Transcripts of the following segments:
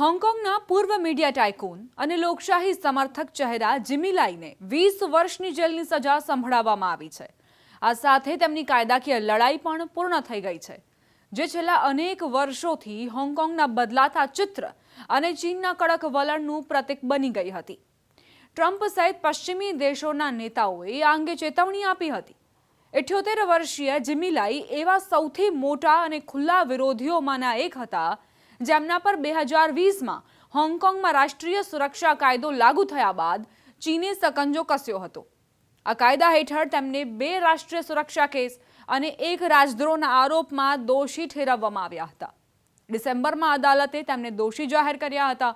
હોંગકોંગના પૂર્વ મીડિયા ટાઇકૂન અને લોકશાહી સમર્થક ચહેરા જિમી લાઈને 20 વર્ષની જેલની સજા સંભળાવવામાં આવી છે। આ સાથે તેમની કાયદાકીય લડાઈ પણ પૂર્ણ થઈ ગઈ છે, જે છેલ્લા અનેક વર્ષોથી હોંગકોંગના બદલાતા ચિત્ર અને ચીનના કડક વલણનું પ્રતીક બની ગઈ હતી। ટ્રમ્પ સહિત પશ્ચિમી દેશોના નેતાઓએ આ અંગે ચેતવણી આપી હતી। 78 વર્ષીય જિમી લાઈ એવા સૌથી મોટા અને ખુલ્લા વિરોધીઓમાંના એક હતા, જેમના પર 2020માં હોંગકોંગમાં રાષ્ટ્રીય સુરક્ષા કાયદો લાગુ થયા બાદ ચીને સકંજો કસ્યો હતો। આ કાયદા હેઠળ તેમને 2 રાષ્ટ્રીય સુરક્ષા કેસ અને 1 રાજદ્રોહના આરોપમાં દોષી ઠેરવવામાં આવ્યા હતા। ડિસેમ્બરમાં અદાલતે તેમને દોષી જાહેર કર્યા હતા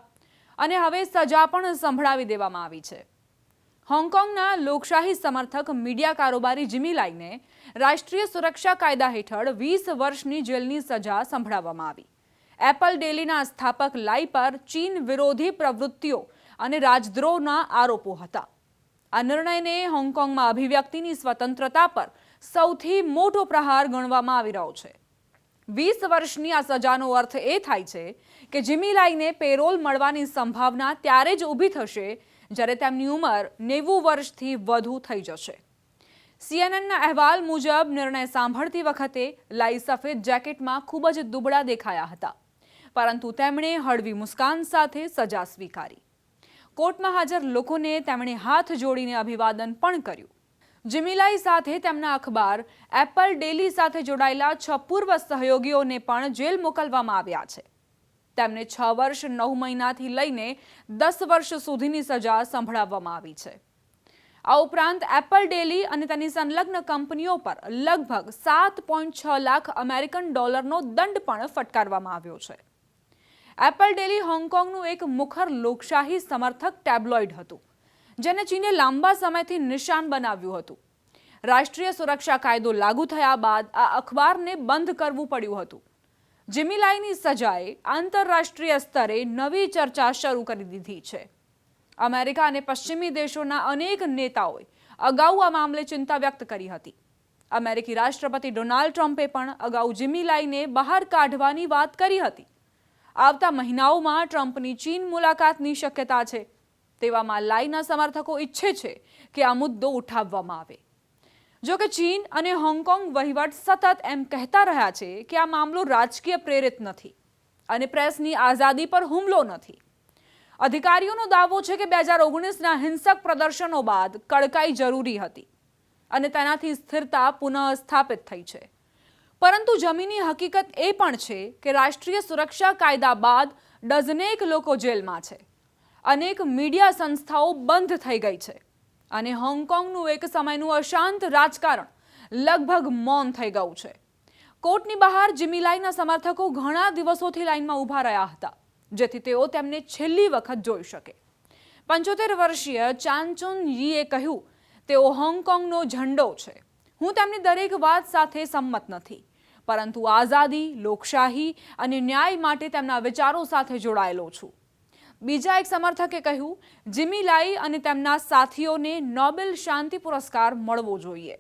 અને હવે સજા પણ સંભળાવી દેવામાં આવી છે। હોંગકોંગના લોકશાહી સમર્થક મીડિયા કારોબારી જિમી લાઈને રાષ્ટ્રીય સુરક્ષા કાયદા હેઠળ 20 વર્ષની જેલની સજા સંભળાવવામાં આવી। એપલ ડેલીના સ્થાપક લાઈ પર ચીન વિરોધી પ્રવૃત્તિઓ અને રાજદ્રોહના આરોપો હતા। આ નિર્ણયને હોંગકોંગમાં અભિવ્યક્તિની સ્વતંત્રતા પર સૌથી મોટો પ્રહાર ગણવામાં આવી રહ્યો છે। 20 વર્ષની આ સજાનો અર્થ એ થાય છે કે જિમી લાઈને પેરોલ મળવાની સંભાવના ત્યારે જ ઊભી થશે જ્યારે તેમની ઉંમર 90 વર્ષથી વધુ થઈ જશે। સીએનએનના અહેવાલ મુજબ નિર્ણય સાંભળતી વખતે લાઈ સફેદ જેકેટમાં ખૂબ જ દુબળા દેખાયા હતા, પરંતુ તેમણે હળવી મુસ્કાન સાથે સજા સ્વીકારી। કોર્ટમાં હાજર લોકોને તેમણે હાથ જોડીને અભિવાદન પણ કર્યું। જિમી લાઈ સાથે તેમના અખબાર એપલ ડેલી સાથે જોડાયેલા 6 પૂર્વ સહયોગીઓને પણ જેલ મોકલવામાં આવ્યા છે। તેમને 6 વર્ષ 9 મહિનાથી લઈને 10 વર્ષ સુધીની સજા સંભળાવવામાં આવી છે। આ ઉપરાંત એપલ ડેલી અને તેની સંલગ્ન કંપનીઓ પર લગભગ 7.6 લાખ અમેરિકન ડોલરનો દંડ પણ ફટકારવામાં આવ્યો છે। એપલ ડેલી હોંગકોંગનું એક મુખર લોકશાહી સમર્થક ટેબ્લોઇડ હતું, જેને ચીને લાંબા સમયથી નિશાન બનાવ્યું હતું। રાષ્ટ્રીય સુરક્ષા કાયદો લાગુ થયા બાદ આ અખબારને બંધ કરવું પડ્યું હતું। જિમી લાઈની સજાએ આંતરરાષ્ટ્રીય સ્તરે નવી ચર્ચા શરૂ કરી દીધી છે। અમેરિકા અને પશ્ચિમી દેશોના અનેક નેતાઓએ અગાઉ આ મામલે ચિંતા વ્યક્ત કરી હતી। અમેરિકી રાષ્ટ્રપતિ ડોનાલ્ડ ટ્રમ્પે પણ અગાઉ જિમી લાઈને બહાર કાઢવાની વાત કરી હતી। આવતા મહિનાઓમાં ટ્રમ્પની ચીન મુલાકાતની શક્યતા છે। તેવામાં લાઈના સમર્થકો ઈચ્છે છે કે આ મુદ્દો ઉઠાવવામાં આવે। જો કે ચીન અને હોંગકોંગ વહીવટ સતત એમ કહેતા રહ્યા છે કે આ મામલો રાજકીય પ્રેરિત નથી અને પ્રેસની આઝાદી પર હુમલો નથી। અધિકારીઓનો દાવો છે કે 2019ના હિંસક પ્રદર્શનો બાદ કડકાઈ જરૂરી હતી અને તેનાથી સ્થિરતા પુનઃસ્થાપિત થઈ છે, પરંતુ જમીની હકીકત એ પણ છે કે રાષ્ટ્રીય સુરક્ષા કાયદા બાદ ડઝનેક લોકો જેલમાં છે, અનેક મીડિયા સંસ્થાઓ બંધ થઈ ગઈ છે અને હોંગકોંગનું એક સમયનું અશાંત રાજકારણ લગભગ મૌન થઈ ગયું છે। કોર્ટની બહાર જિમી લાઈના સમર્થકો ઘણા દિવસોથી લાઈનમાં ઊભા રહ્યા હતા, જેથી તેઓ તેમને છેલ્લી વખત જોઈ શકે। 75 વર્ષીય ચાન ચુન યીએ કહ્યું, તેઓ હોંગકોંગનો ઝંડો છે। હું તેમની દરેક વાત સાથે સંમત નથી, પરંતુ આઝાદી, લોકશાહી અને ન્યાય માટે તેમના વિચારો સાથે જોડાયેલો છું। બીજા એક સમર્થકે કહ્યું, જિમી લાઈ અને તેમના સાથીઓને નોબેલ શાંતિ પુરસ્કાર મળવો જોઈએ।